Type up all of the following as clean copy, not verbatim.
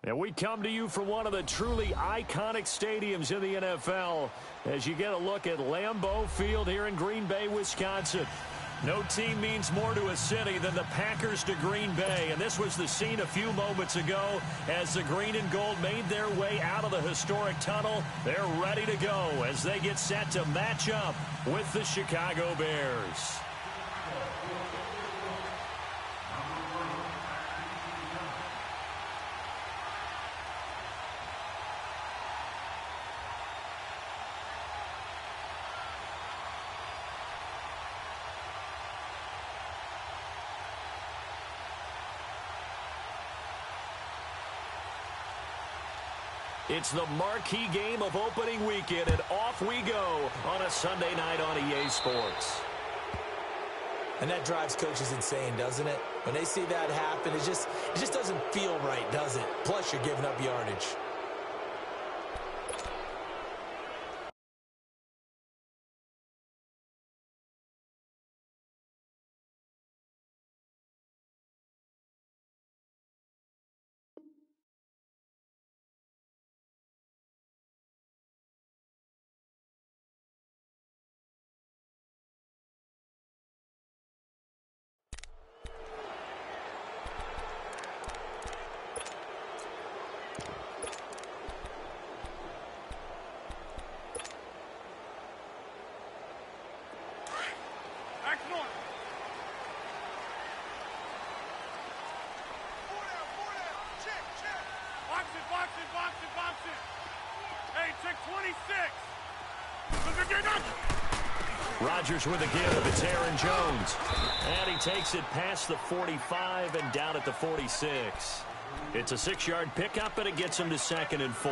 And we come to you from one of the truly iconic stadiums in the NFL as you get a look at Lambeau Field here in Green Bay, Wisconsin. No team means more to a city than the Packers to Green Bay, and this was the scene a few moments ago as the green and gold made their way out of the historic tunnel. They're ready to go as they get set to match up with the Chicago Bears. It's the marquee game of opening weekend, and off we go on a Sunday night on EA Sports. And that drives coaches insane, doesn't it? When they see that happen, it just doesn't feel right, does it? Plus, you're giving up yardage. Rodgers with a give. It's Aaron Jones. And he takes it past the 45 and down at the 46. It's a 6-yard pickup, and it gets him to 2nd and 4.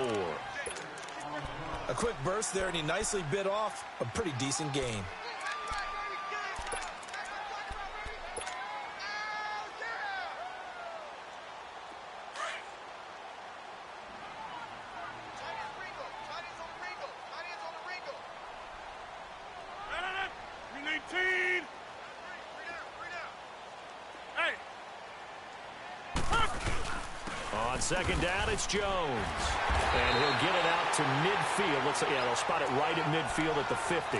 A quick burst there, and he nicely bit off a pretty decent gain. On 2nd down, it's Jones. And he'll get it out to midfield. They'll spot it right at midfield at the 50.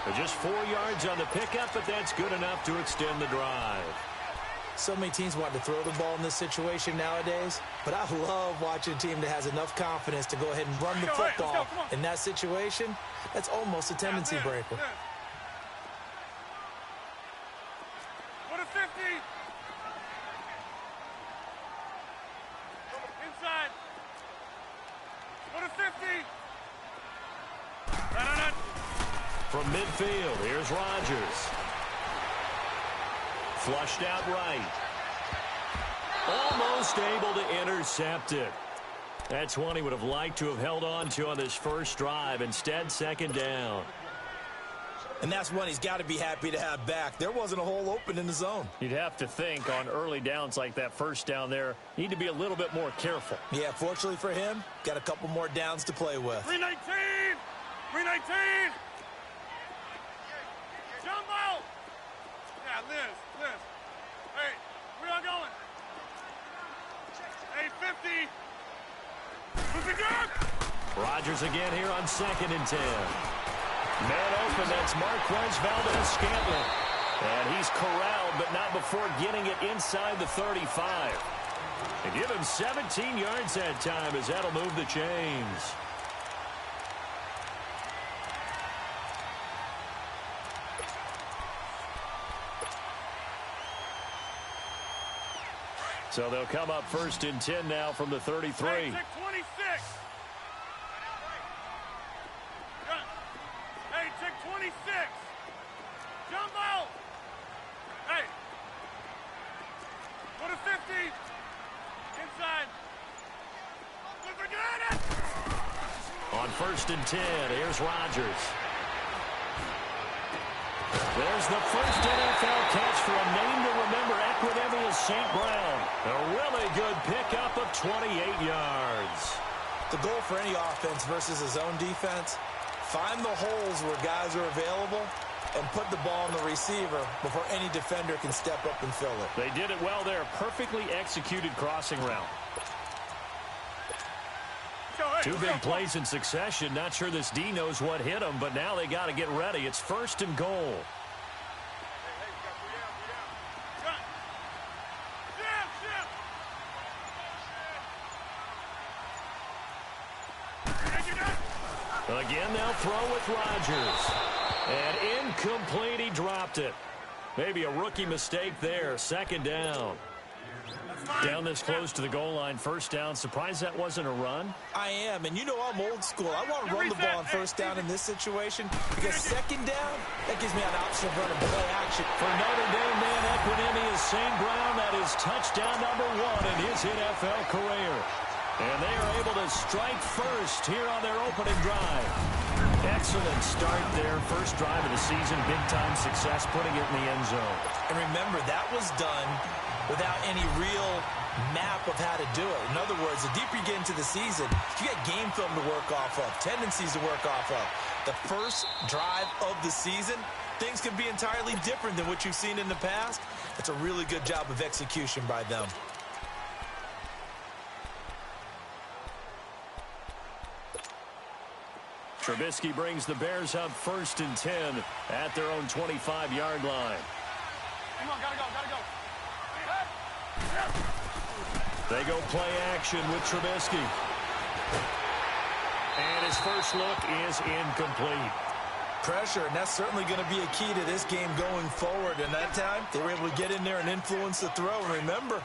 They're just 4 yards on the pickup, but that's good enough to extend the drive. So many teams want to throw the ball in this situation nowadays, but I love watching a team that has enough confidence to go ahead and run the football. In that situation, that's almost a tendency breaker. What a 50! Inside. What a 50! From midfield, here's Rodgers. Flushed out right. Almost able to intercept it. That's one he would have liked to have held on to on this first drive. Instead, 2nd down. And that's one he's got to be happy to have back. There wasn't a hole open in the zone. You'd have to think on early downs like that first down there, need to be a little bit more careful. Yeah, fortunately for him, got a couple more downs to play with. 319! 319! Jumbo! Yeah, Liz. Hey, where y'all going? Hey, 50! Who's it good? Rodgers again here on 2nd and 10. Man open, that's Marquez Valdez-Scantling. And he's corralled, but not before getting it inside the 35. And give him 17 yards that time as that'll move the chains. So they'll come up 1st and 10 now from the 33. Hey, 26! Hey, check 26! Jumbo! Hey! What a 50! Inside! Look at it! On 1st and 10, here's Rodgers. There's the first NFL catch for a name to remember, Equinemius St. Brown. A really good pickup of 28 yards. The goal for any offense versus a zone defense, find the holes where guys are available and put the ball on the receiver before any defender can step up and fill it. They did it well there. Perfectly executed crossing route. Two big plays in succession. Not sure this D knows what hit him, but now they got to get ready. It's 1st and goal. Again, they'll throw with Rodgers. And incomplete, he dropped it. Maybe a rookie mistake there. 2nd down. Down this close to the goal line, 1st down. Surprised that wasn't a run? I am, and you know I'm old school. I want to run the ball on 1st down in this situation because 2nd down, that gives me an option of running play action. For Notre Dame man Equinemi is St. Brown. That is touchdown number 1 in his NFL career. And they are able to strike first here on their opening drive. Excellent start there. First drive of the season. Big-time success, putting it in the end zone. And remember, that was done without any real map of how to do it. In other words, the deeper you get into the season, you got game film to work off of, tendencies to work off of. The first drive of the season, things can be entirely different than what you've seen in the past. It's a really good job of execution by them. Trubisky brings the Bears up 1st and 10 at their own 25-yard line. Come on, gotta go. They go play action with Trubisky. And his first look is incomplete. Pressure, and that's certainly going to be a key to this game going forward. And that time, they were able to get in there and influence the throw. And remember,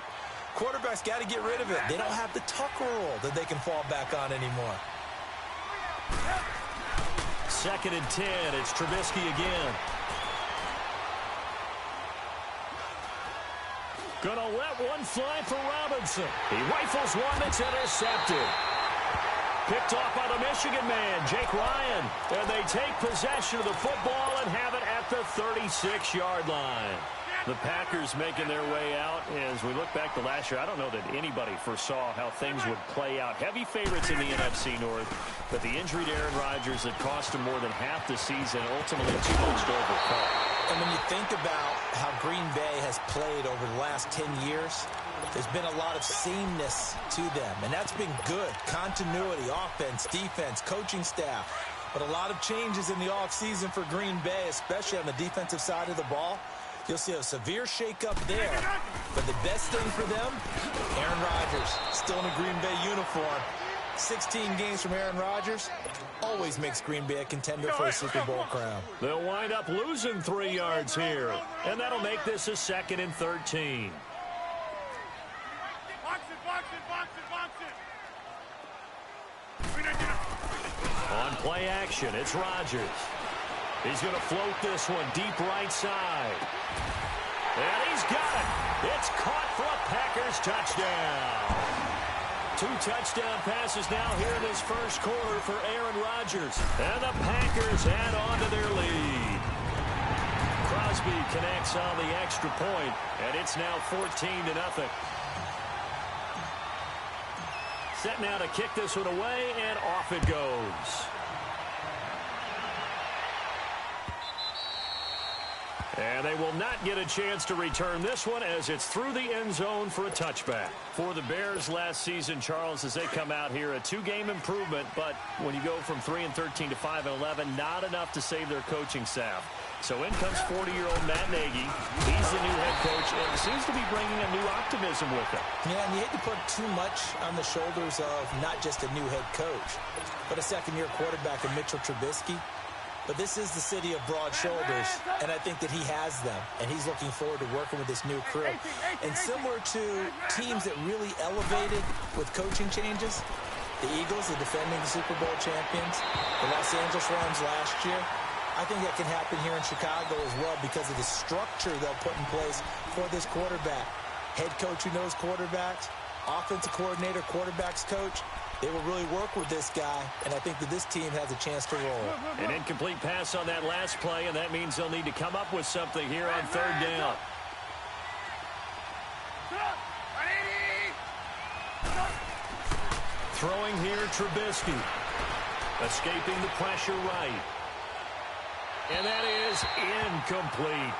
quarterbacks got to get rid of it. They don't have the Tucker rule that they can fall back on anymore. 2nd and 10. It's Trubisky again. Gonna let one fly for Robinson. He rifles one that's intercepted. Picked off by the Michigan man, Jake Ryan. And they take possession of the football and have it at the 36-yard line. The Packers making their way out. As we look back to last year, I don't know that anybody foresaw how things would play out. Heavy favorites in the NFC North, but the injury to Aaron Rodgers that cost him more than half the season, ultimately too much to overcome. And when you think about how Green Bay has played over the last 10 years, there's been a lot of sameness to them, and that's been good. Continuity, offense, defense, coaching staff. But a lot of changes in the offseason for Green Bay, especially on the defensive side of the ball. You'll see a severe shakeup there. But the best thing for them, Aaron Rodgers, still in a Green Bay uniform. 16 games from Aaron Rodgers always makes Green Bay a contender for a Super Bowl crown. They'll wind up losing 3 yards here, and that'll make this a 2nd and 13. On play action, it's Rodgers. He's going to float this one deep right side. And he's got it. It's caught for a Packers touchdown. 2 touchdown passes now here in this first quarter for Aaron Rodgers. And the Packers add on to their lead. Crosby connects on the extra point, and it's now 14-0. Set now to kick this one away, and off it goes. And they will not get a chance to return this one as it's through the end zone for a touchback. For the Bears last season, Charles, as they come out here, a 2-game improvement, but when you go from 3-13 to 5-11, not enough to save their coaching staff. So in comes 40-year-old Matt Nagy. He's the new head coach and seems to be bringing a new optimism with him. Yeah, and you hate to put too much on the shoulders of not just a new head coach, but a second-year quarterback in Mitchell Trubisky. But this is the city of broad shoulders, and I think that he has them, and he's looking forward to working with this new crew. And similar to teams that really elevated with coaching changes, the Eagles, the defending Super Bowl champions, the Los Angeles Rams last year, I think that can happen here in Chicago as well because of the structure they'll put in place for this quarterback. Head coach who knows quarterbacks, offensive coordinator, quarterbacks coach. They will really work with this guy, and I think that this team has a chance to roll. An incomplete pass on that last play, and that means they'll need to come up with something here on 3rd down. Throwing here, Trubisky. Escaping the pressure right. And that is incomplete.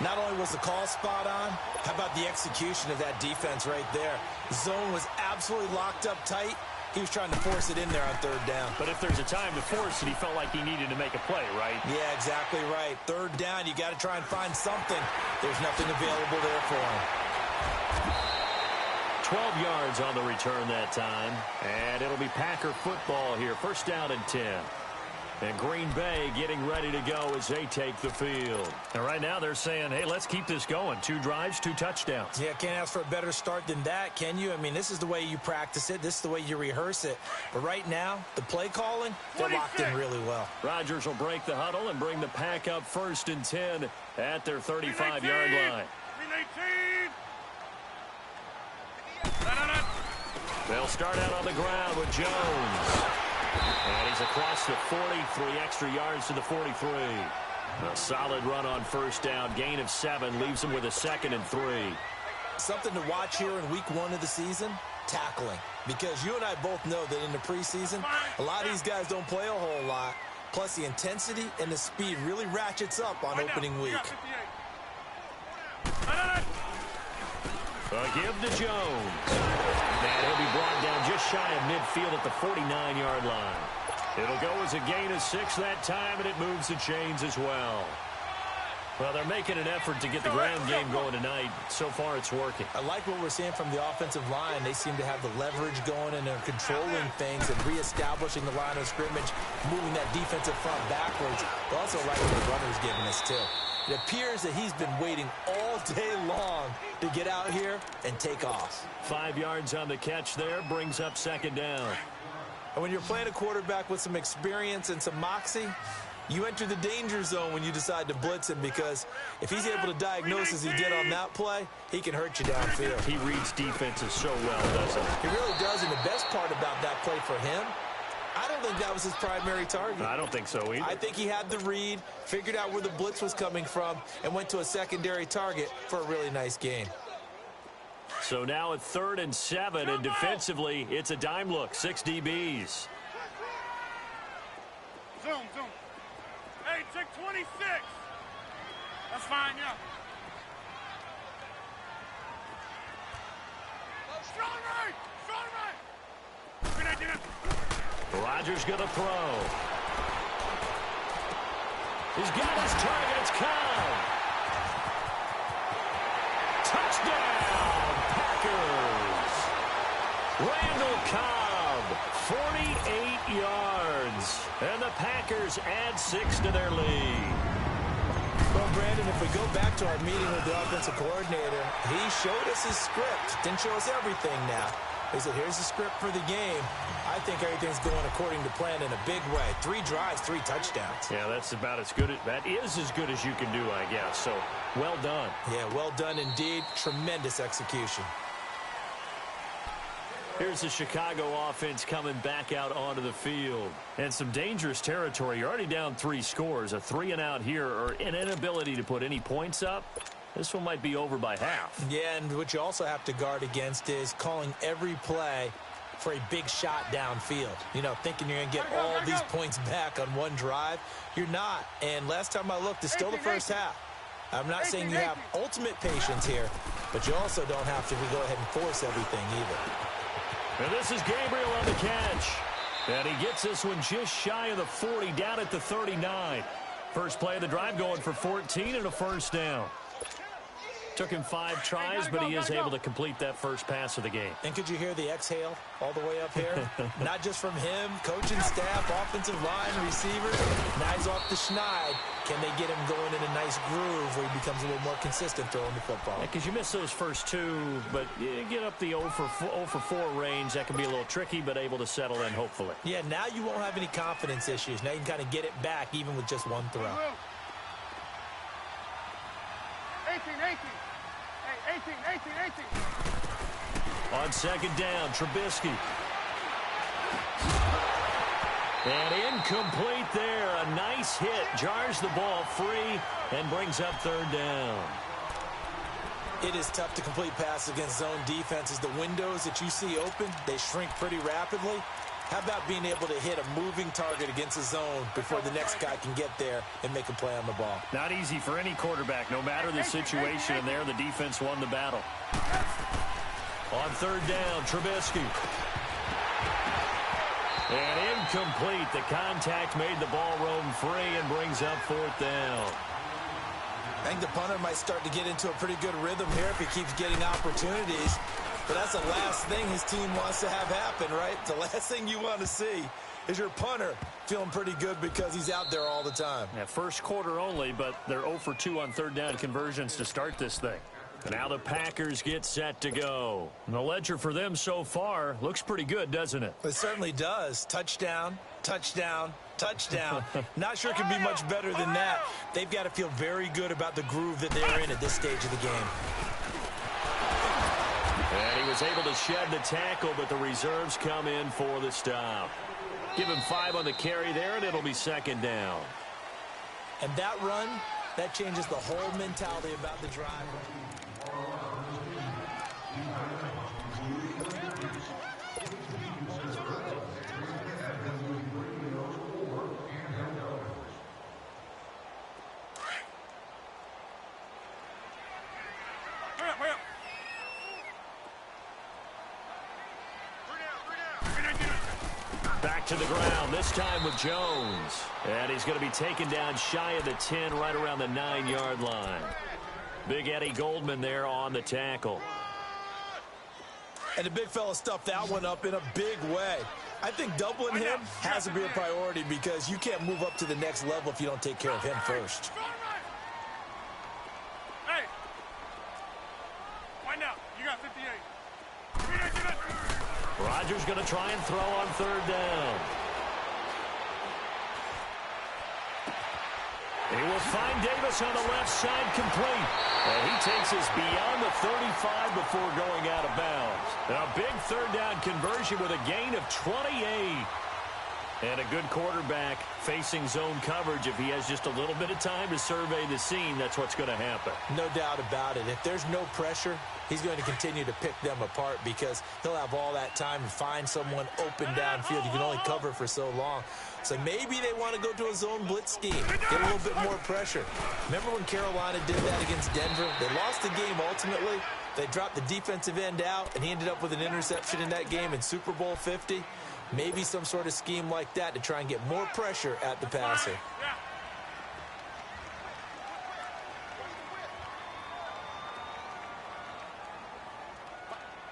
Not only was the call spot on, how about the execution of that defense right there? Zone was absolutely locked up tight, He was trying to force it in there on third down. But if there's a time to force it, he felt like he needed to make a play, right? Yeah, exactly right. Third down, you got to try and find something. There's nothing available there for him. 12 yards on the return that time. And it'll be Packer football here. First down and 10. And Green Bay getting ready to go as they take the field. And right now they're saying, hey, let's keep this going. 2 drives, 2 touchdowns. Yeah, can't ask for a better start than that, can you? I mean, this is the way you practice it. This is the way you rehearse it. But right now, the play calling, they're locked in really well. Rodgers will break the huddle and bring the Pack up first and 10 at their 35-yard line. They'll start out on the ground with Jones. And he's across the 43 extra yards to the 43. A solid run on first down. Gain of 7 leaves him with a 2nd and 3. Something to watch here in week 1 of the season, tackling. Because you and I both know that in the preseason, a lot of these guys don't play a whole lot. Plus the intensity and the speed really ratchets up on opening week. A give to Jones. And he'll be brought down just shy of midfield at the 49-yard line. It'll go as a gain of 6 that time, and it moves the chains as well. Well, they're making an effort to get the ground game going tonight. So far, it's working. I like what we're seeing from the offensive line. They seem to have the leverage going, and they're controlling things and reestablishing the line of scrimmage, moving that defensive front backwards. But also like what the runner's giving us, too. It appears that he's been waiting all day long to get out here and take off. 5 yards on the catch there, brings up 2nd down. And when you're playing a quarterback with some experience and some moxie, you enter the danger zone when you decide to blitz him, because if he's able to diagnose as he did on that play, he can hurt you downfield. He reads defenses so well, doesn't he? He really does, and the best part about that play for him, I don't think that was his primary target. I don't think so either. I think he had the read, figured out where the blitz was coming from, and went to a secondary target for a really nice gain. So now at 3rd and 7, and defensively, it's a dime look. 6 DBs. Zoom. Hey, check 26. That's fine, yeah. Strong right. Good idea. Rodgers going to throw. He's got his target. It's Cobb. Touchdown, Packers. Randall Cobb, 48 yards. And the Packers add 6 to their lead. Well, Brandon, if we go back to our meeting with the offensive coordinator, he showed us his script. Didn't show us everything now. He said, here's the script for the game. I think everything's going according to plan in a big way. 3 drives, 3 touchdowns. Yeah, that's about as good. That is as good as you can do, I guess. So, well done. Yeah, well done indeed. Tremendous execution. Here's the Chicago offense coming back out onto the field. And some dangerous territory. You're already down 3 scores. A 3-and-out here, or an inability to put any points up. This one might be over by half. Yeah, and what you also have to guard against is calling every play for a big shot downfield. You know, thinking you're going to get all these points back on one drive. You're not. And last time I looked, it's still the first half. I'm not saying you have ultimate patience here, but you also don't have to go ahead and force everything either. And this is Gabriel on the catch. And he gets this one just shy of the 40, down at the 39. First play of the drive going for 14 and a first down. Took him 5 tries, but he is able to complete that first pass of the game. And could you hear the exhale all the way up here? Not just from him, coaching staff, offensive line, receivers. Now he's off the schneid. Can they get him going in a nice groove where he becomes a little more consistent throwing the football? Because you miss those first 2, but you get up the 0 for 4 range. That can be a little tricky, but able to settle in, hopefully. Yeah, now you won't have any confidence issues. Now you can kind of get it back even with just 1 throw. 18. Hey, 18. On second down, Trubisky. And incomplete there. A nice hit. Jars the ball free and brings up 3rd down. It is tough to complete passes against zone defenses. The windows that you see open, they shrink pretty rapidly. How about being able to hit a moving target against a zone before the next guy can get there and make a play on the ball? Not easy for any quarterback. No matter the situation, and there the defense won the battle. On 3rd down, Trubisky. And incomplete. The contact made the ball roam free and brings up fourth down. I think the punter might start to get into a pretty good rhythm here if he keeps getting opportunities. But that's the last thing his team wants to have happen, right? The last thing you want to see is your punter feeling pretty good because he's out there all the time. Yeah, first quarter only, but they're 0 for 2 on third down conversions to start this thing. Now the Packers get set to go. And the ledger for them so far looks pretty good, doesn't it? It certainly does. Touchdown, touchdown, touchdown. Not sure it can be much better than that. They've got to feel very good about the groove that they're in at this stage of the game. And he was able to shed the tackle, but the reserves come in for the stop. Give him 5 on the carry there, and it'll be second down. And that run, that changes the whole mentality about the drive. Back to the ground, this time with Jones. And he's going to be taken down shy of the 10, right around the 9-yard line. Big Eddie Goldman there on the tackle. And the big fella stuffed that one up in a big way. I think doubling him has to be a priority because you can't move up to the next level if you don't take care of him first. Hey! Wind out. You got 58. Rodgers going to try and throw on third down. He will find Davis on the left side complete. And he takes us beyond the 35 before going out of bounds. A big third down conversion with a gain of 28. And a good quarterback facing zone coverage. If he has just a little bit of time to survey the scene, that's what's going to happen. No doubt about it. If there's no pressure, he's going to continue to pick them apart because he'll have all that time to find someone open downfield. You can only cover for so long. So maybe they want to go to a zone blitz scheme, get a little bit more pressure. Remember when Carolina did that against Denver? They lost the game ultimately. They dropped the defensive end out, and he ended up with an interception in that game in Super Bowl 50. Maybe some sort of scheme like that to try and get more pressure at the passer.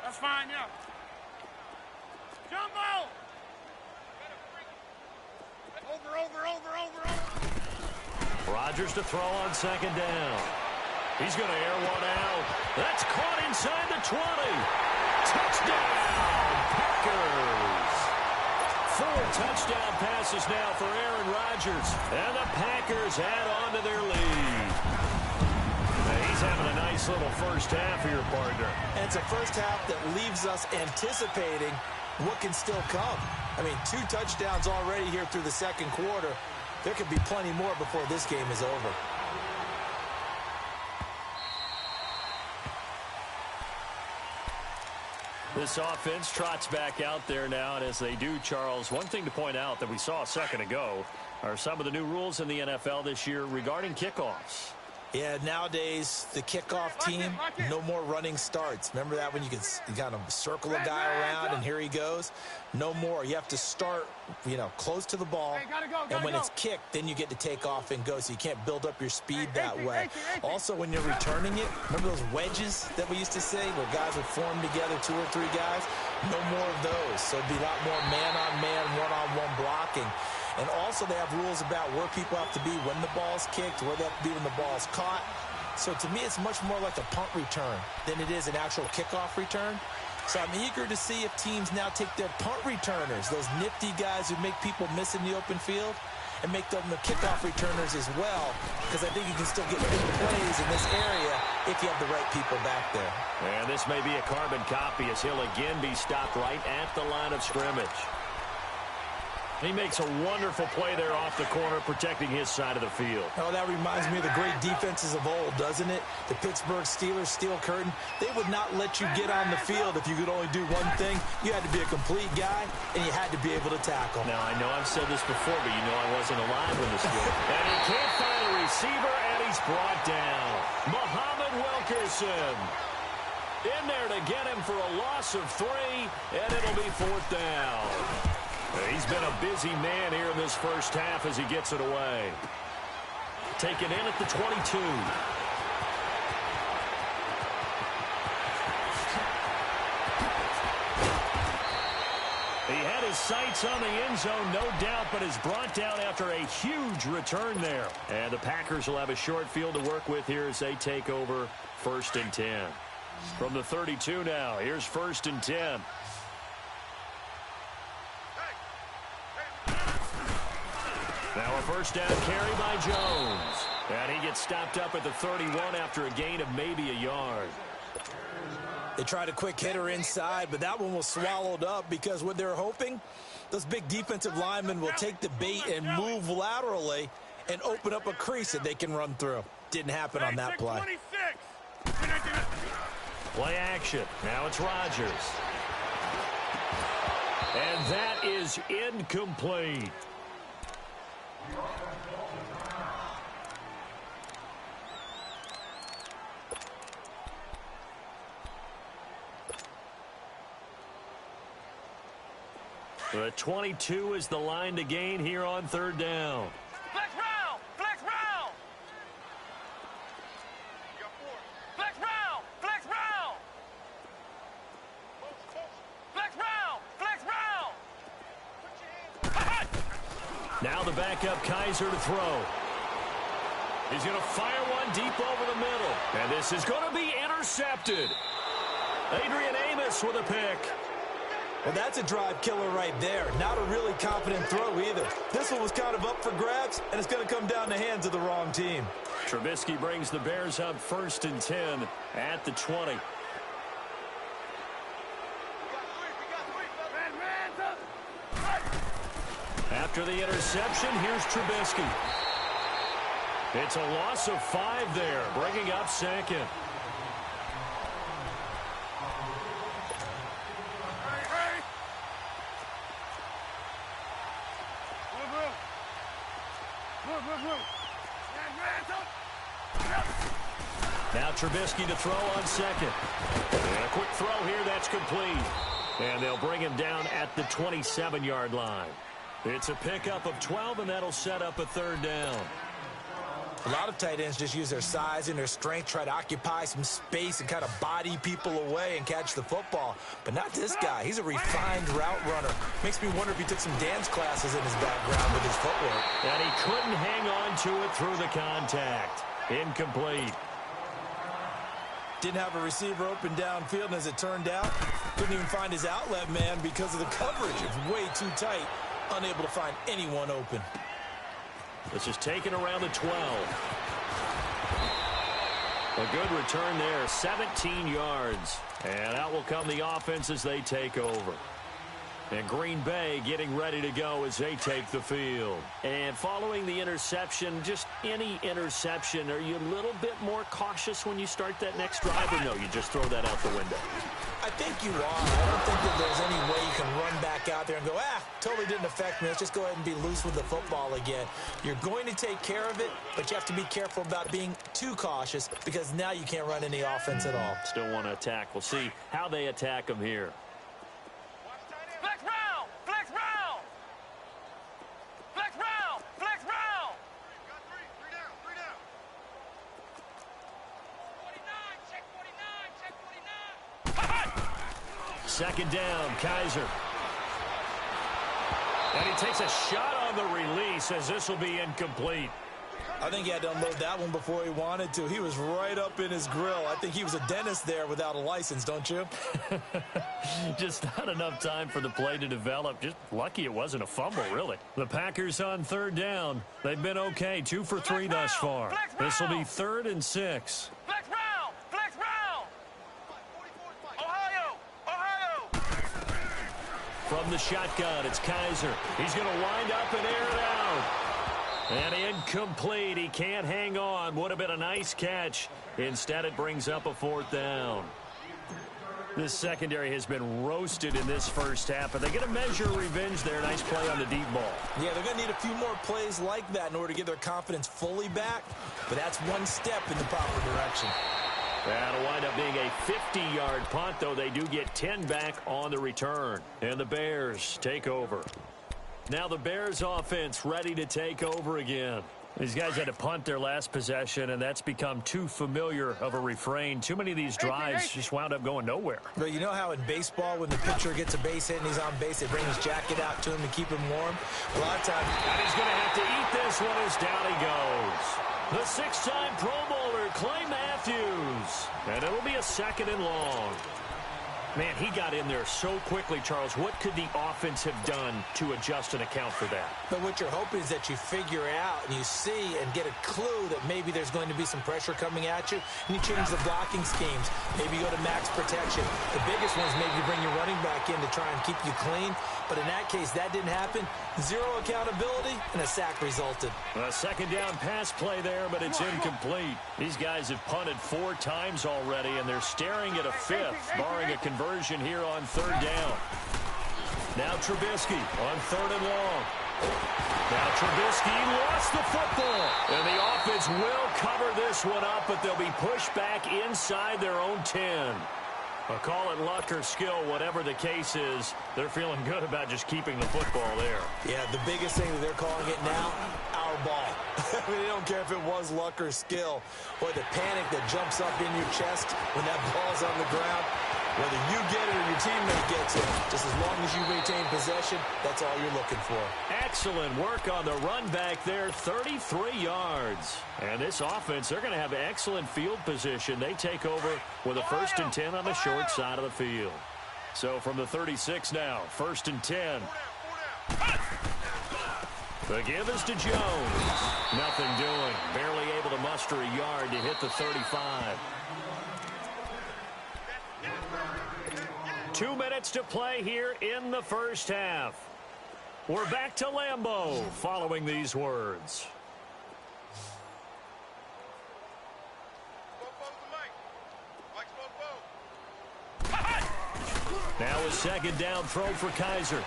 That's fine, yeah. Jumbo! Over. Rodgers to throw on second down. He's going to air one out. That's caught inside the 20. Touchdown, Packers. 4 touchdown passes now for Aaron Rodgers. And the Packers add on to their lead. Now he's having a nice little first half for your partner. And it's a first half that leaves us anticipating what can still come. I mean, 2 touchdowns already here through the second quarter. There could be plenty more before this game is over. This offense trots back out there now, and as they do, Charles, one thing to point out that we saw a second ago are some of the new rules in the NFL this year regarding kickoffs. Yeah, nowadays, the kickoff team, no more running starts. Remember that when you could kind of circle a guy around and here he goes? No more. You have to start, close to the ball. And when it's kicked, then you get to take off and go, so you can't build up your speed that way. Also, when you're returning it, remember those wedges that we used to say where guys would form together, 2 or 3 guys? No more of those. So it'd be a lot more man-on-man, one-on-one blocking. And also they have rules about where people have to be when the ball's kicked, where they have to be when the ball's caught. So to me, it's much more like a punt return than it is an actual kickoff return. So I'm eager to see if teams now take their punt returners, those nifty guys who make people miss in the open field, and make them the kickoff returners as well, because I think you can still get big plays in this area if you have the right people back there. And this may be a carbon copy as he'll again be stopped right at the line of scrimmage. He makes a wonderful play there off the corner, protecting his side of the field. Oh, that reminds me of the great defenses of old, doesn't it? The Pittsburgh Steelers, steel curtain. They would not let you get on the field if you could only do one thing. You had to be a complete guy, and you had to be able to tackle. Now, I know I've said this before, but you know I wasn't alive when this was. And he can't find a receiver, and he's brought down. Muhammad Wilkerson. In there to get him for a loss of 3, and it'll be 4th down. He's been a busy man here in this first half as he gets it away. Taken in at the 22. He had his sights on the end zone, no doubt, but is brought down after a huge return there. And the Packers will have a short field to work with here as they take over 1st and 10. From the 32 now, here's 1st and 10. Now a first down carry by Jones. And he gets stopped up at the 31 after a gain of maybe a yard. They tried a quick hitter inside, but that one was swallowed up because what they're hoping, those big defensive linemen will take the bait and move laterally and open up a crease that they can run through. Didn't happen on that play. Play action. Now it's Rodgers. And that is incomplete. The 22 is the line to gain here on 3rd down. Flex round! Flex round! You got 4. Flex round! Flex round! Flex round! Flex round! Put your hands up. Now the backup Kaiser to throw. He's going to fire one deep over the middle. And this is going to be intercepted. Adrian Amos with a pick. Well, that's a drive killer right there. Not a really confident throw either. This one was kind of up for grabs, and it's going to come down the hands of the wrong team. Trubisky brings the Bears up 1st and 10 at the 20. After the interception, here's Trubisky. It's a loss of 5 there, bringing up 2nd. Now Trubisky to throw on 2nd. And a quick throw here, that's complete. And they'll bring him down at the 27-yard line. It's a pickup of 12, and that'll set up a 3rd down. A lot of tight ends just use their size and their strength, try to occupy some space and kind of body people away and catch the football. But not this guy. He's a refined route runner. Makes me wonder if he took some dance classes in his background with his footwork. And he couldn't hang on to it through the contact. Incomplete. Didn't have a receiver open downfield, and as it turned out, couldn't even find his outlet man because of the coverage. It was way too tight, unable to find anyone open. This is taken around the 12. A good return there, 17 yards. And out will come the offense as they take over. And Green Bay getting ready to go as they take the field. And following the interception, just any interception, are you a little bit more cautious when you start that next drive, or no, you just throw that out the window? I think you are. I don't think that there's any way you can run back out there and go, totally didn't affect me. Let's just go ahead and be loose with the football again. You're going to take care of it, but you have to be careful about being too cautious because now you can't run any offense at all. Still want to attack. We'll see how they attack them here. Flex round! Flex round! Flex round! Flex round! Got 3 down, 3 down. 49, check 49, check 49. 2nd down, Kaiser. And he takes a shot on the release as this will be incomplete. I think he had to unload that one before he wanted to. He was right up in his grill. I think he was a dentist there without a license, don't you? Just not enough time for the play to develop. Just lucky it wasn't a fumble, really. The Packers on 3rd down. They've been okay, 2 for 3 thus far. This will be 3rd and 6. Flex round! Flex round! Ohio! Ohio! From the shotgun, it's Kaiser. He's going to wind up and air it out. And incomplete. He can't hang on. Would have been a nice catch. Instead, it brings up a 4th down. This secondary has been roasted in this first half. Are they going to measure revenge there? Nice play on the deep ball. Yeah, they're going to need a few more plays like that in order to get their confidence fully back. But that's one step in the proper direction. That'll wind up being a 50-yard punt, though they do get 10 back on the return. And the Bears take over. Now the Bears offense ready to take over again. These guys had to punt their last possession, and that's become too familiar of a refrain. Too many of these drives just wound up going nowhere. But you know how in baseball, when the pitcher gets a base hit and he's on base, they bring his jacket out to him to keep him warm? A lot of times... And he's going to have to eat this one as down he goes. The six-time Pro Bowler, Clay Matthews. And it'll be a second and long. Man, he got in there so quickly, Charles. What could the offense have done to adjust and account for that? But what you're hoping is that you figure out and you see and get a clue that maybe there's going to be some pressure coming at you, and you change the blocking schemes. Maybe you go to max protection. The biggest one is maybe you bring your running back in to try and keep you clean. But in that case, that didn't happen. Zero accountability, and a sack resulted. A second down pass play there, but it's incomplete. These guys have punted 4 times already, and they're staring at a fifth, barring a conversion here on third down. Now Trubisky on third and long. Now Trubisky lost the football. And the offense will cover this one up, but they'll be pushed back inside their own 10. I'll call it luck or skill, whatever the case is. They're feeling good about just keeping the football there. Yeah, the biggest thing that they're calling it now, our ball. I mean, they don't care if it was luck or skill. Or the panic that jumps up in your chest when that ball's on the ground. Whether you get it or your teammate gets it, just as long as you maintain possession, that's all you're looking for. Excellent work on the run back there, 33 yards. And this offense, they're going to have excellent field position. They take over with a 1st and 10 on the short side of the field. So from the 36 now, 1st and 10. The give is to Jones. Nothing doing. Barely able to muster a yard to hit the 35. 2 minutes to play here in the first half. We're back to Lambeau following these words. Now a second down throw for Kaiser.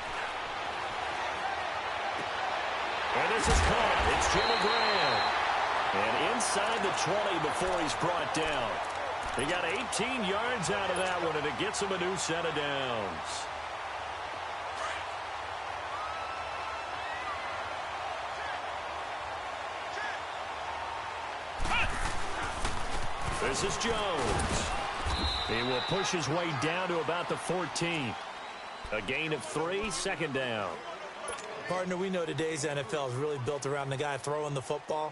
And this is caught. It's Jimmy Graham. And inside the 20 before he's brought down. He got 18 yards out of that one, and it gets him a new set of downs. This is Jones. He will push his way down to about the 14. A gain of 3, second down. Partner, we know today's NFL is really built around the guy throwing the football.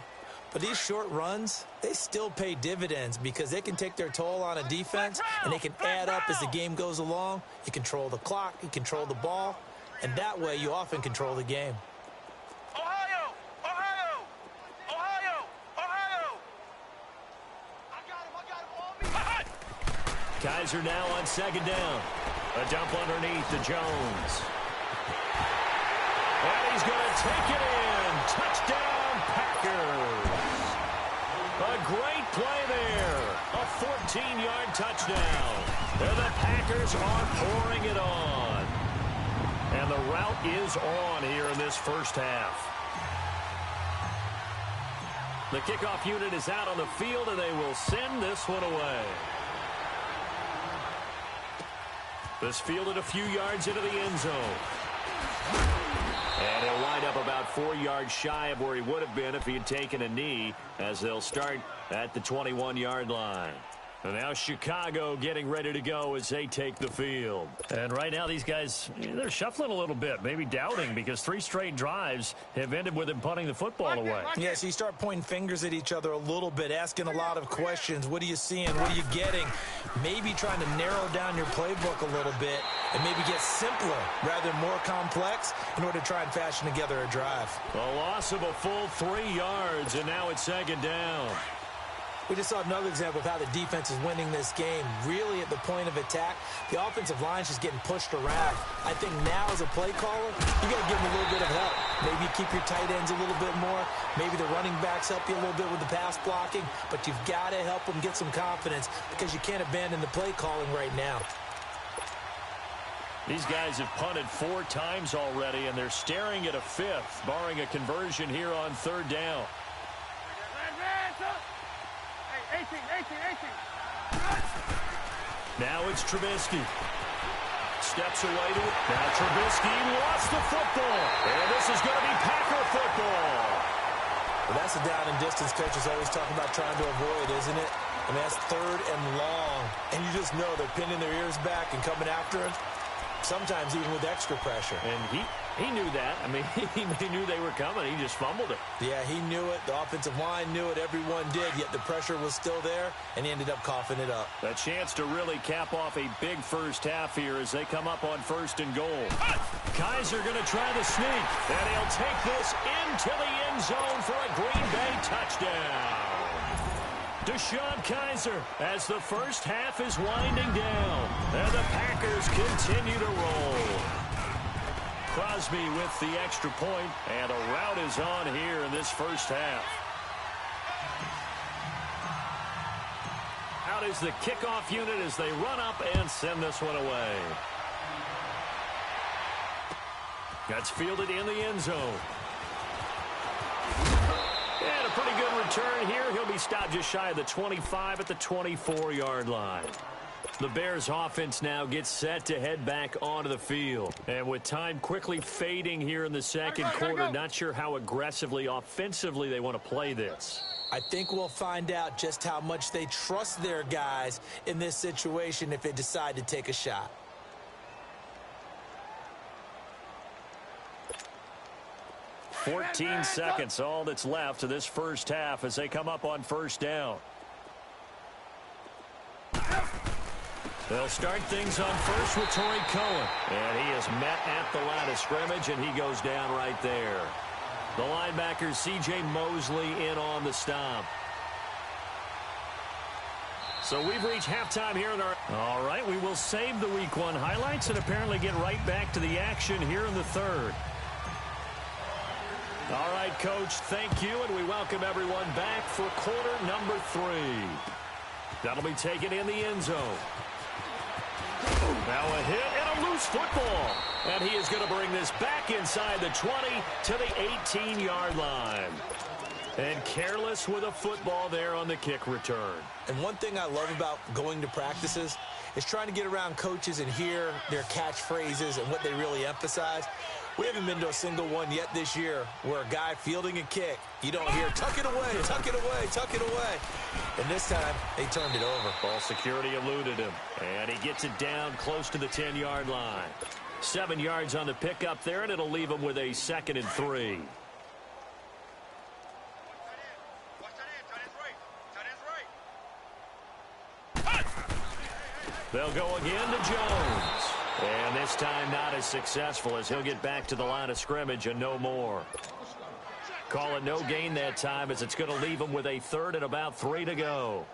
But these short runs, they still pay dividends because they can take their toll on a defense and they can add up as the game goes along. You control the clock, you control the ball, and that way you often control the game. Ohio! Ohio! Ohio! Ohio! I got him on me! Kaiser now on second down. A dump underneath to Jones. And he's going to take it in. Touchdown, Packers. A great play there. A 14-yard touchdown. And the Packers are pouring it on. And the route is on here in this first half. The kickoff unit is out on the field, and they will send this one away. This fielded a few yards into the end zone. And he'll wind up about 4 yards shy of where he would have been if he had taken a knee, as they'll start at the 21-yard line. And now Chicago getting ready to go as they take the field. And right now these guys, they're shuffling a little bit, maybe doubting, because 3 straight drives have ended with them punting the football away. Yeah, so you start pointing fingers at each other a little bit, asking a lot of questions. What are you seeing? What are you getting? Maybe trying to narrow down your playbook a little bit and maybe get simpler rather than more complex in order to try and fashion together a drive. A loss of a full 3 yards, and now it's second down. We just saw another example of how the defense is winning this game. Really at the point of attack, the offensive line's just getting pushed around. I think now as a play caller, you got to give them a little bit of help. Maybe you keep your tight ends a little bit more. Maybe the running backs help you a little bit with the pass blocking. But you've got to help them get some confidence because you can't abandon the play calling right now. These guys have punted 4 times already, and they're staring at a 5th, barring a conversion here on third down. 18. Now it's Trubisky. Steps away to it. Now Trubisky lost the football. And this is going to be Packer football. Well, that's a down and distance coach is always talking about trying to avoid, isn't it? I mean, that's 3rd and long. And you just know they're pinning their ears back and coming after him, sometimes even with extra pressure. And he knew that. I mean, he knew they were coming. He just fumbled it. Yeah, he knew it. The offensive line knew it. Everyone did, yet the pressure was still there, and he ended up coughing it up. A chance to really cap off a big first half here as they come up on 1st and goal. Kaiser going to try the sneak, and he'll take this into the end zone for a Green Bay touchdown. DeShone Kaiser as the first half is winding down, and the Packers continue to roll. Crosby with the extra point, and a rout is on here in this first half. Out is the kickoff unit as they run up and send this one away. That's fielded in the end zone. And a pretty good return here. He'll be stopped just shy of the 25 at the 24-yard line. The Bears offense now gets set to head back onto the field. And with time quickly fading here in the second quarter, not sure how aggressively, offensively they want to play this. I think we'll find out just how much they trust their guys in this situation if they decide to take a shot. "14 seconds, all that's left of this first half as they come up on 1st down. They'll start things on 1st with Torrey Cohen. And he is met at the line of scrimmage, and he goes down right there. The linebacker, C.J. Mosley, in on the stop. So we've reached halftime here in our... All right, we will save the Week 1 highlights and apparently get right back to the action here in the 3rd. All right, Coach, thank you, and we welcome everyone back for quarter number 3. That'll be taken in the end zone. Now a hit and a loose football. And he is going to bring this back inside the 20 to the 18-yard line. And careless with a football there on the kick return. And one thing I love about going to practices is trying to get around coaches and hear their catchphrases and what they really emphasize. We haven't been to a single one yet this year where a guy fielding a kick, you don't hear, tuck it away, tuck it away, tuck it away. And this time, they turned it over. Ball security eluded him. And he gets it down close to the 10-yard line. 7 yards on the pickup there, and it'll leave him with a 2nd and 3. They'll go again to Jones. And this time not as successful as he'll get back to the line of scrimmage and no more. Call it no gain that time as it's going to leave him with a 3rd and about 3 to go.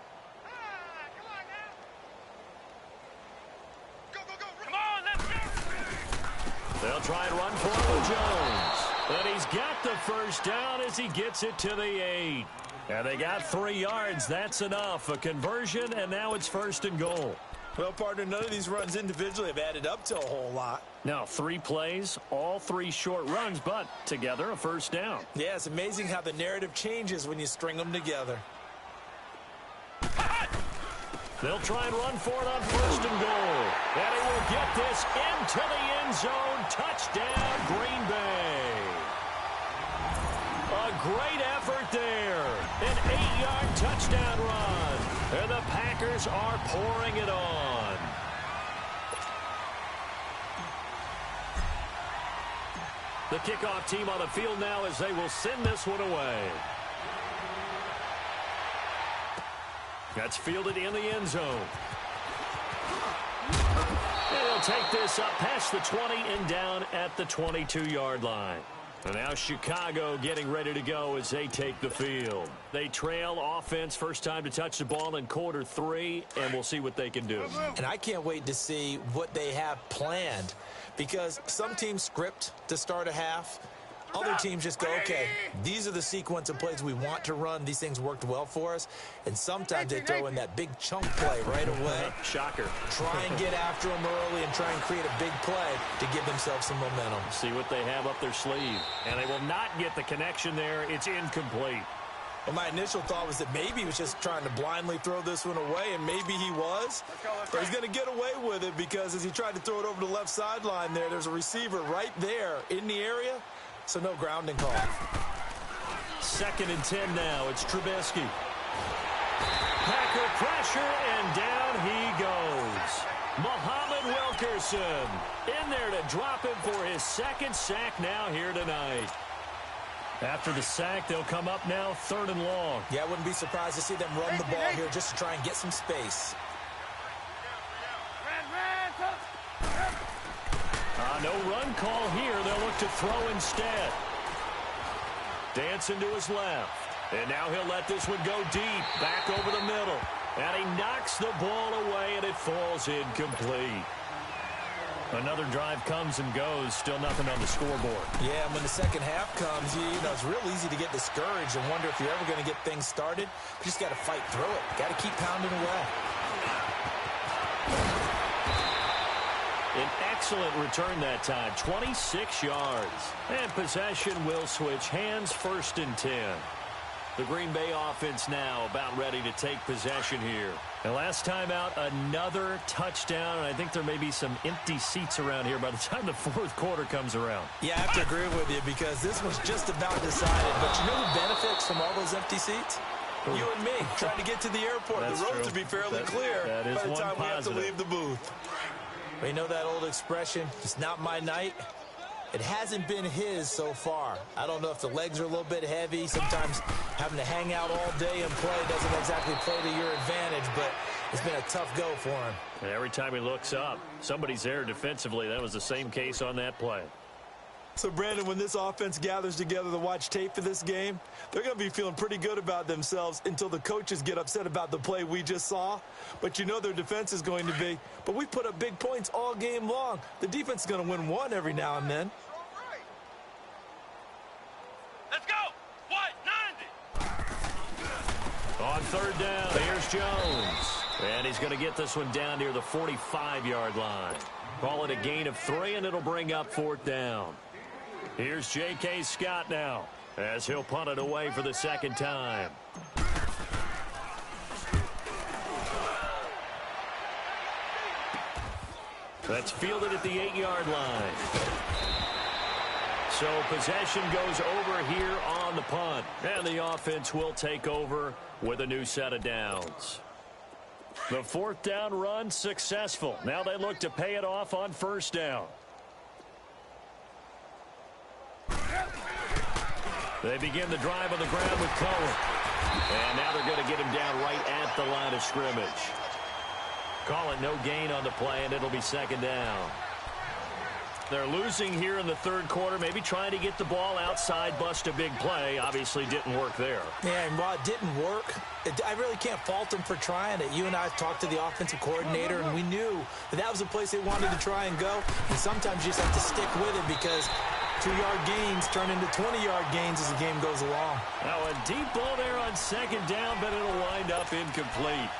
They'll try and run for it with Jones. And he's got the first down as he gets it to the 8. And they got 3 yards. That's enough. A conversion, and now it's 1st and goal. Well, partner, none of these runs individually have added up to a whole lot. Now, 3 plays, all 3 short runs, but together a first down. Yeah, it's amazing how the narrative changes when you string them together. They'll try and run for it on 1st and goal. And he will get this into the end zone. Touchdown, Green Bay. A great effort there. An 8-yard touchdown run. And the Packers are pouring it on. The kickoff team on the field now as they will send this one away. That's fielded in the end zone. And he'll take this up past the 20 and down at the 22-yard line. And now Chicago getting ready to go as they take the field. They trail offense, first time to touch the ball in quarter 3, and we'll see what they can do. And I can't wait to see what they have planned, because some teams script to start a half. Other teams just go, okay, these are the sequence of plays we want to run. These things worked well for us. And sometimes they throw in that big chunk play right away. Shocker. Try and get after them early and try and create a big play to give themselves some momentum. See what they have up their sleeve. And they will not get the connection there. It's incomplete. Well, my initial thought was that maybe he was just trying to blindly throw this one away, and maybe he was. But he's going to get away with it because as he tried to throw it over the left sideline there's a receiver right there in the area, so no grounding call. 2nd and 10 now. It's Trubisky. Packer pressure, and down he goes. Muhammad Wilkerson in there to drop him for his 2nd sack now here tonight. After the sack, they'll come up now 3rd and long. Yeah, I wouldn't be surprised to see them run the ball here just to try and get some space. No run call here. They'll look to throw instead. Dancing to his left. And now he'll let this one go deep. Back over the middle. And he knocks the ball away, and it falls incomplete. Another drive comes and goes. Still nothing on the scoreboard. Yeah, and when the second half comes, you know, it's real easy to get discouraged and wonder if you're ever going to get things started. You just got to fight through it. Got to keep pounding away. An excellent return that time. 26 yards. And possession will switch hands. 1st and 10. The Green Bay offense now about ready to take possession here. And last time out, another touchdown. And I think there may be some empty seats around here by the time the 4th quarter comes around. Yeah, I have to agree with you because this was just about decided. But you know who benefits from all those empty seats? You and me, trying to get to the airport. That's the road true. to be fairly clear that is by the one time we have to positive. leave the booth. We know that old expression, it's not my night. It hasn't been his so far. I don't know if the legs are a little bit heavy. Sometimes having to hang out all day and play doesn't exactly play to your advantage, but it's been a tough go for him. And every time he looks up, somebody's there defensively. That was the same case on that play. So, Brandon, when this offense gathers together to watch tape for this game, they're going to be feeling pretty good about themselves until the coaches get upset about the play we just saw. But you know their defense is going to be. But we put up big points all game long. The defense is going to win one every now and then. Let's go. What? 90. On 3rd down, here's Jones. And he's going to get this one down near the 45-yard line. Call it a gain of 3, and it'll bring up 4th down. Here's J.K. Scott now as he'll punt it away for the 2nd time. That's fielded at the 8-yard line. So possession goes over here on the punt. And the offense will take over with a new set of downs. The 4th down run successful. Now they look to pay it off on 1st down. They begin the drive on the ground with Cohen. And now they're going to get him down right at the line of scrimmage. Call it no gain on the play, and it'll be 2nd down. They're losing here in the 3rd quarter, maybe trying to get the ball outside, bust a big play. Obviously didn't work there. Yeah, and while it didn't work, I really can't fault them for trying it. You and I talked to the offensive coordinator, and we knew that was the place they wanted to try and go. And sometimes you just have to stick with it because 2-yard gains turn into 20-yard gains as the game goes along. Now a deep ball there on 2nd down, but it'll wind up incomplete.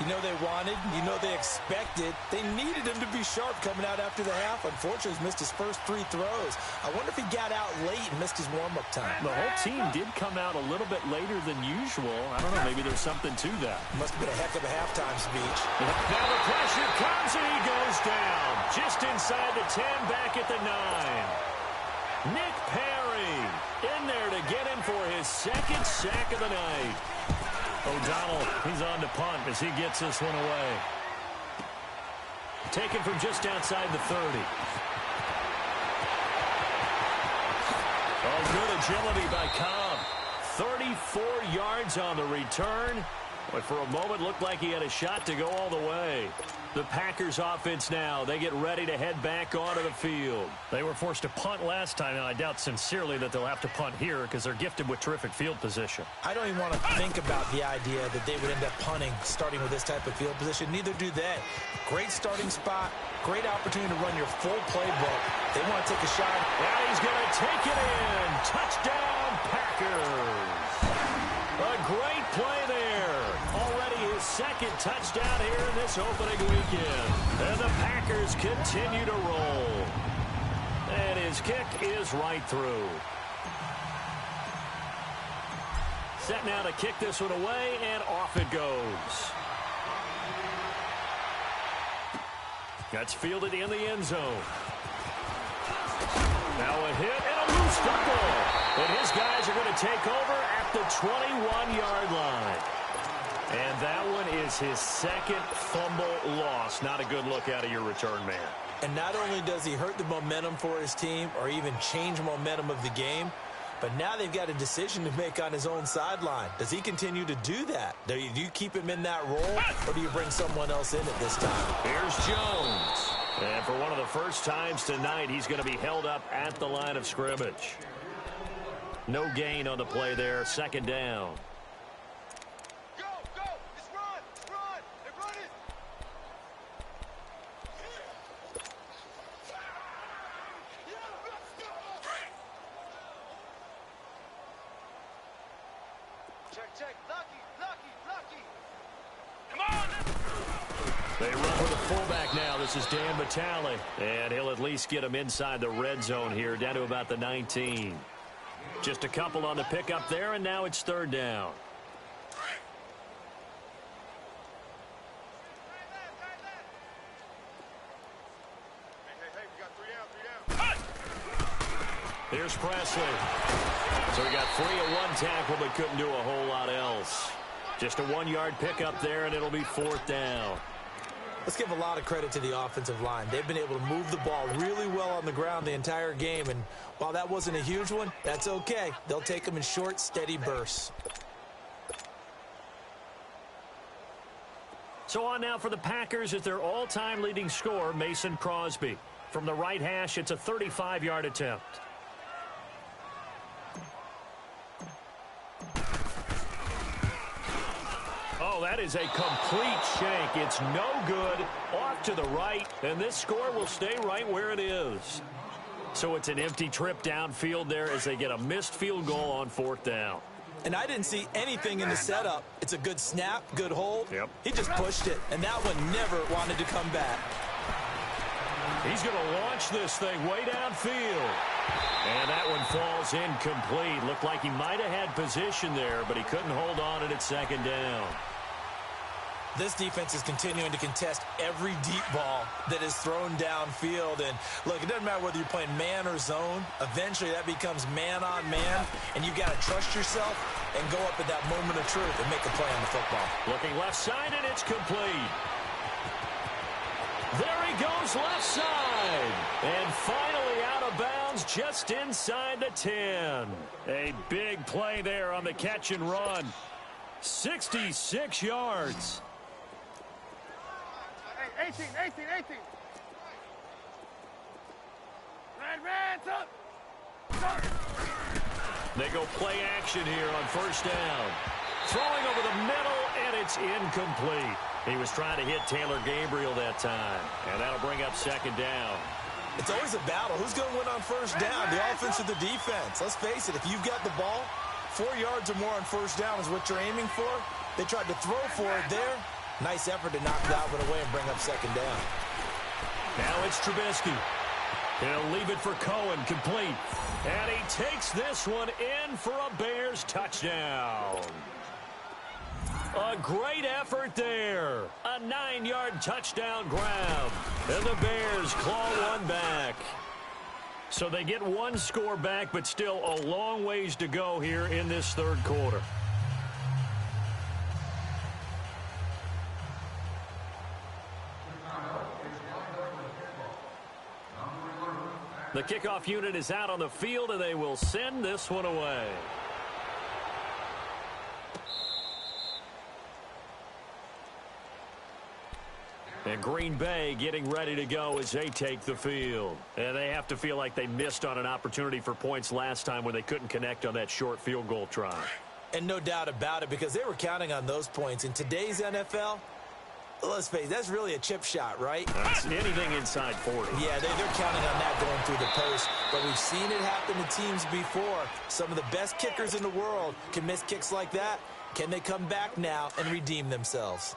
You know they wanted, you know they expected. They needed him to be sharp coming out after the half. Unfortunately, he's missed his first 3 throws. I wonder if he got out late and missed his warm-up time. The whole team did come out a little bit later than usual. I don't know, maybe there's something to that. Must have been a heck of a halftime speech. Now the pressure comes and he goes down. Just inside the 10, back at the 9. Nick Perry in there to get him for his 2nd sack of the night. O'Donnell, he's on to punt as he gets this one away. Taken from just outside the 30. Oh, good agility by Cobb. 34 yards on the return. But for a moment, looked like he had a shot to go all the way. The Packers offense now, they get ready to head back onto the field. They were forced to punt last time, and I doubt sincerely that they'll have to punt here because they're gifted with terrific field position. I don't even want to think about the idea that they would end up punting starting with this type of field position. Neither do they. Great starting spot, great opportunity to run your full playbook. They want to take a shot. And he's going to take it in. Touchdown, Packers. A great play there. Already his 2nd touchdown here in this opening weekend. And the Packers continue to roll. And his kick is right through. Set now to kick this one away, and off it goes. That's fielded in the end zone. Now a hit and a loose football. And his guys are going to take over at the 21-yard line. And that one is his second fumble loss. Not a good look out of your return man. And not only does he hurt the momentum for his team or even change momentum of the game, but now they've got a decision to make on his own sideline. Does he continue to do that? Do you keep him in that role, or do you bring someone else in at this time? Here's Jones. And for one of the first times tonight, he's going to be held up at the line of scrimmage. No gain on the play there. Second down. Go, go. Let's run. Let's run. They're running. Check, check. Lucky, lucky, lucky. Come on. They run with the fullback now. This is Dan Vitale. And he'll at least get him inside the red zone here, down to about the 19. Just a couple on the pickup there, and now it's third down. Hey, we got 3 down. Here's Presley. So he got free of one tackle, but couldn't do a whole lot else. Just a 1-yard pickup there, and it'll be fourth down. Let's give a lot of credit to the offensive line. They've been able to move the ball really well on the ground the entire game, and while that wasn't a huge one, that's okay. They'll take them in short, steady bursts. So on now for the Packers is their all-time leading scorer, Mason Crosby. From the right hash, it's a 35-yard attempt. Oh, that is a complete shank. It's no good. Off to the right, and this score will stay right where it is. So it's an empty trip downfield there as they get a missed field goal on fourth down. And I didn't see anything in the setup. It's a good snap, good hold. Yep. He just pushed it, and that one never wanted to come back. He's going to launch this thing way downfield. And that one falls incomplete. Looked like he might have had position there, but he couldn't hold on it at second down. This defense is continuing to contest every deep ball that is thrown downfield. And, look, it doesn't matter whether you're playing man or zone. Eventually, that becomes man-on-man, and you've got to trust yourself and go up at that moment of truth and make a play on the football. Looking left side, and it's complete. There he goes left side. And finally out of bounds just inside the 10. A big play there on the catch and run. 66 yards. Hey, 18. Red, up. They go play action here on first down. Throwing over the middle, and it's incomplete. He was trying to hit Taylor Gabriel that time, and that'll bring up second down. It's always a battle. Who's going to win on first down, the offense or the defense? Let's face it, if you've got the ball, 4 yards or more on first down is what you're aiming for. They tried to throw for it there. Nice effort to knock that one away and bring up second down. Now it's Trubisky. He'll leave it for Cohen, complete. And he takes this one in for a Bears touchdown. A great effort there. A 9-yard touchdown grab. And the Bears claw one back. So they get one score back, but still a long ways to go here in this third quarter. The kickoff unit is out on the field, and they will send this one away. And Green Bay getting ready to go as they take the field. And they have to feel like they missed on an opportunity for points last time when they couldn't connect on that short field goal try. And no doubt about it, because they were counting on those points. In today's NFL, let's face it, that's really a chip shot, right? That's anything inside 40. Yeah, they're counting on that going through the post. But we've seen it happen to teams before. Some of the best kickers in the world can miss kicks like that. Can they come back now and redeem themselves?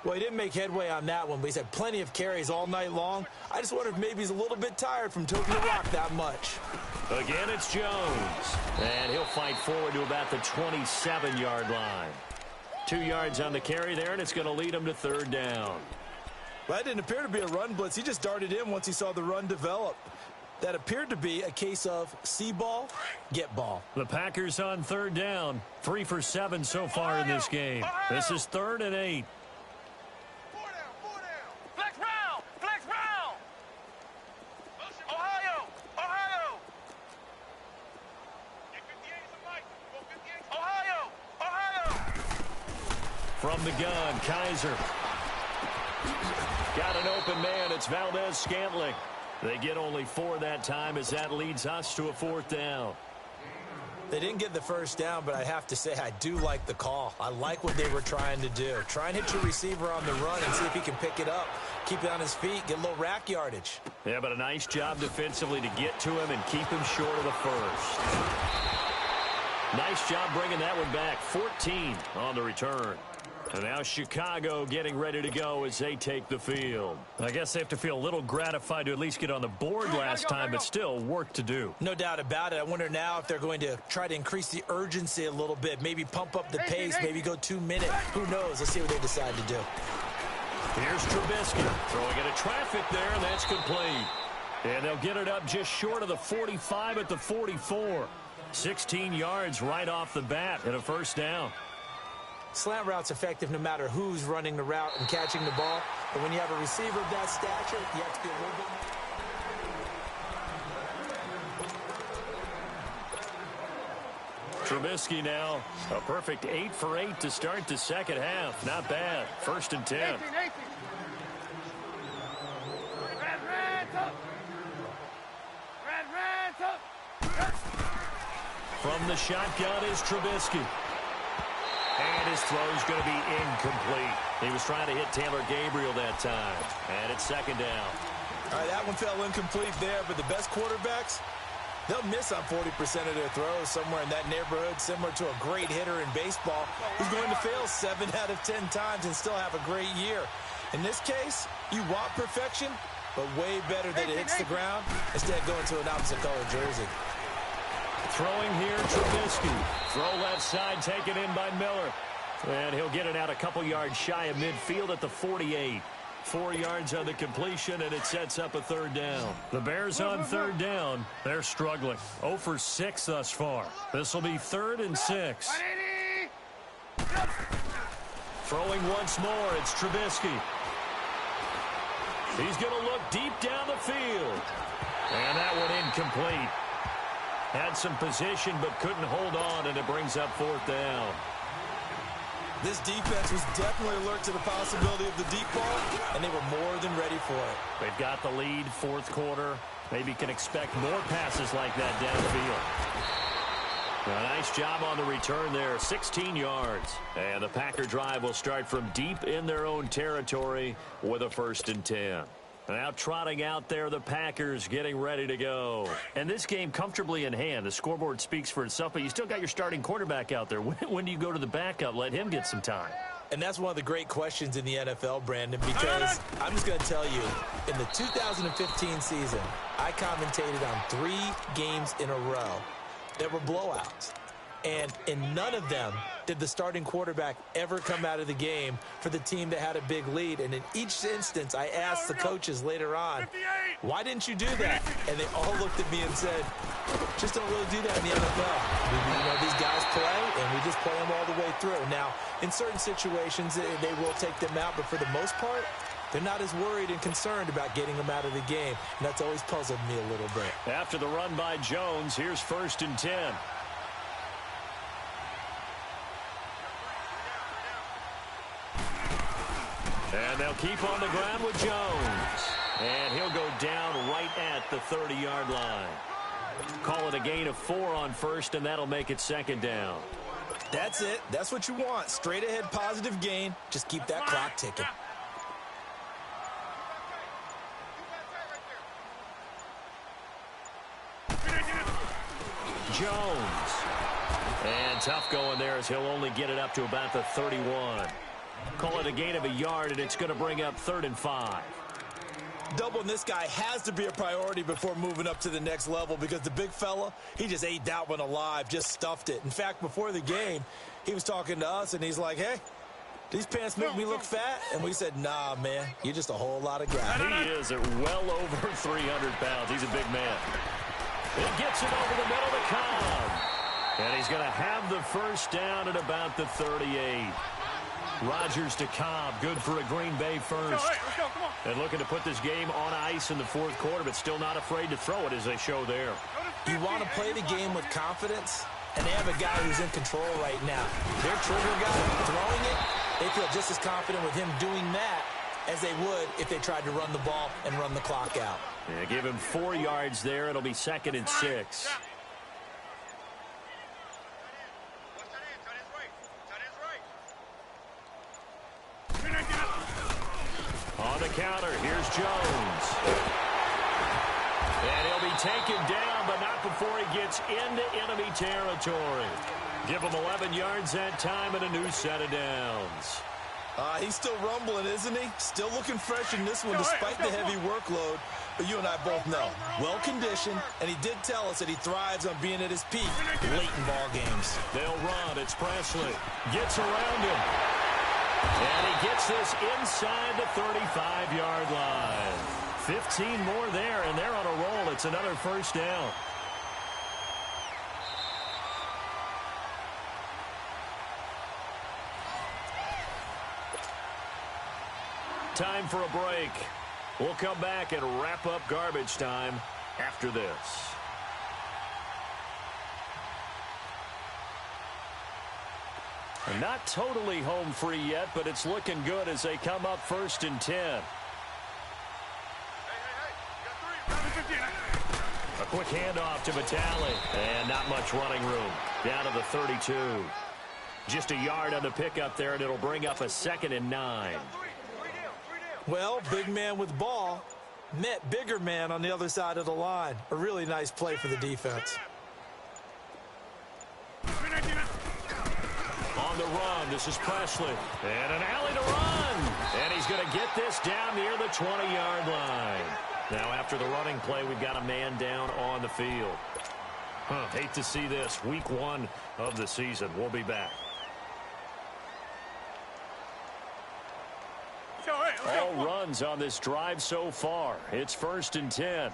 Well, he didn't make headway on that one, but he's had plenty of carries all night long. I just wonder if maybe he's a little bit tired from toting the rock that much. Again, it's Jones. And he'll fight forward to about the 27-yard line. 2 yards on the carry there, and it's going to lead him to third down. Well, that didn't appear to be a run blitz. He just darted in once he saw the run develop. That appeared to be a case of see ball, get ball. The Packers on third down. 3 for 7 so far in this game. This is 3rd and 8. Flex round! Flex round! Ohio! Ohio! Ohio! Ohio! From the gun, Kaiser. Got an open man. It's Valdez-Scantling. They get only 4 that time as that leads us to a 4th down. They didn't get the first down, but I have to say I do like the call. I like what they were trying to do. Try and hit your receiver on the run and see if he can pick it up. Keep it on his feet, get a little rack yardage. Yeah, but a nice job defensively to get to him and keep him short of the first. Nice job bringing that one back. 14 on the return. And now Chicago getting ready to go as they take the field. I guess they have to feel a little gratified to at least get on the board last time, but still work to do. No doubt about it. I wonder now if they're going to try to increase the urgency a little bit, maybe pump up the pace, maybe go 2 minutes. Who knows? Let's see what they decide to do. Here's Trubisky throwing into traffic there, and that's complete. And they'll get it up just short of the 45 at the 44. 16 yards right off the bat and a first down. Slant route's effective no matter who's running the route and catching the ball. But when you have a receiver of that stature, you have to be a little bit... Trubisky now, a perfect 8 for 8 to start the second half. Not bad. 1st and 10. 18. Red up. From the shotgun is Trubisky. And his throw's going to be incomplete. He was trying to hit Taylor Gabriel that time. And it's 2nd down. All right, that one fell incomplete there, but the best quarterbacks, they'll miss on 40% of their throws, somewhere in that neighborhood, similar to a great hitter in baseball who's going to fail 7 out of 10 times and still have a great year. In this case, you want perfection, but way better that it hits the ground instead of going to an opposite color jersey. Throwing here, Trubisky. Throw left side, taken in by Miller. And he'll get it out a couple yards shy of midfield at the 48. 4 yards on the completion, and it sets up a 3rd down. The Bears on 3rd down. They're struggling. 0 for 6 thus far. This will be 3rd and 6. Throwing once more, it's Trubisky. He's going to look deep down the field. And that one incomplete. Had some position but couldn't hold on, and it brings up 4th down. This defense was definitely alert to the possibility of the deep ball, and they were more than ready for it. They've got the lead, 4th quarter. Maybe can expect more passes like that downfield. A nice job on the return there, 16 yards. And the Packer drive will start from deep in their own territory with a 1st and 10. Now trotting out there, the Packers getting ready to go. And this game comfortably in hand. The scoreboard speaks for itself, but you still got your starting quarterback out there. When do you go to the backup? Let him get some time. And that's one of the great questions in the NFL, Brandon, because I'm just going to tell you, in the 2015 season, I commentated on 3 games in a row that were blowouts. And in none of them did the starting quarterback ever come out of the game for the team that had a big lead. And in each instance, I asked the coaches later on, why didn't you do that? And they all looked at me and said, just don't really do that in the NFL. These guys play, and we just play them all the way through. Now, in certain situations, they will take them out, but for the most part, they're not as worried and concerned about getting them out of the game. And that's always puzzled me a little bit. After the run by Jones, here's 1st and 10. And they'll keep on the ground with Jones. And he'll go down right at the 30-yard line. Call it a gain of 4 on 1st, and that'll make it 2nd down. That's it. That's what you want. Straight ahead positive gain. Just keep that clock ticking. Jones. And tough going there as he'll only get it up to about the 31. Call it a gain of a yard, and it's going to bring up 3rd and 5. Doubling this guy has to be a priority before moving up to the next level because the big fella, he just ate that one alive, just stuffed it. In fact, before the game, he was talking to us, and he's like, hey, these pants make me look fat? And we said, nah, man, you're just a whole lot of guy. He is at well over 300 pounds. He's a big man. He gets it over the middle to Cobb. And he's going to have the first down at about the 38. Rodgers to Cobb, good for a Green Bay first. Let's go, come on. And looking to put this game on ice in the 4th quarter, but still not afraid to throw it as they show there. You want to play the game with confidence, and they have a guy who's in control right now. Their trigger guy throwing it, they feel just as confident with him doing that as they would if they tried to run the ball and run the clock out. Yeah, give him 4 yards there. It'll be 2nd and 6. On the counter, here's Jones. And he'll be taken down, but not before he gets into enemy territory. Give him 11 yards that time and a new set of downs. He's still rumbling, isn't he? Still looking fresh in this one despite the heavy workload. But you and I both know, well-conditioned, and he did tell us that he thrives on being at his peak late in ball games. They'll run. It's Presley. Gets around him. And he gets this inside the 35-yard line. 15 more there, and they're on a roll. It's another first down. Time for a break. We'll come back and wrap up garbage time after this. Not totally home free yet, but it's looking good as they come up 1st and 10. A quick handoff to Vitale. And not much running room. Down to the 32. Just a yard on the pickup there, and it'll bring up a 2nd and 9. Well, big man with ball met bigger man on the other side of the line. A really nice play for the defense. On the run, this is Presley. And an alley to run. And he's going to get this down near the 20-yard line. Now, after the running play, we've got a man down on the field. Hate to see this. Week 1 of the season. We'll be back. All runs on this drive so far. It's 1st and 10.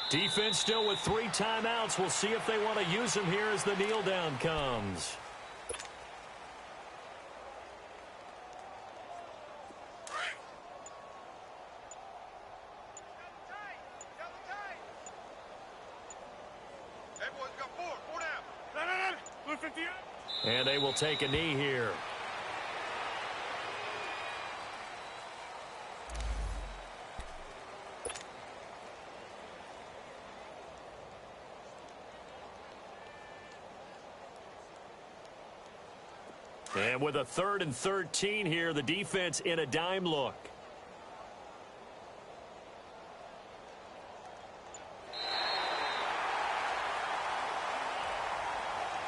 Defense still with 3 timeouts. We'll see if they want to use them here as the kneel down comes. And they will take a knee here. And with a 3rd and 13 here, the defense in a dime look.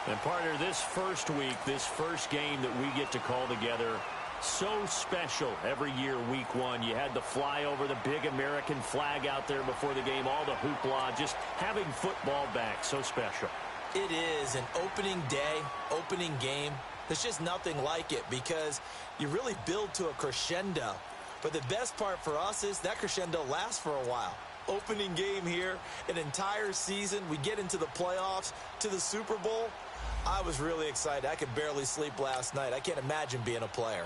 And partner, this first week, this first game that we get to call together, so special every year, week 1. You had the flyover, the big American flag out there before the game, all the hoopla, just having football back, so special. It is an opening day, opening game. There's just nothing like it because you really build to a crescendo. But the best part for us is that crescendo lasts for a while. Opening game here, an entire season. We get into the playoffs, to the Super Bowl. I was really excited. I could barely sleep last night. I can't imagine being a player.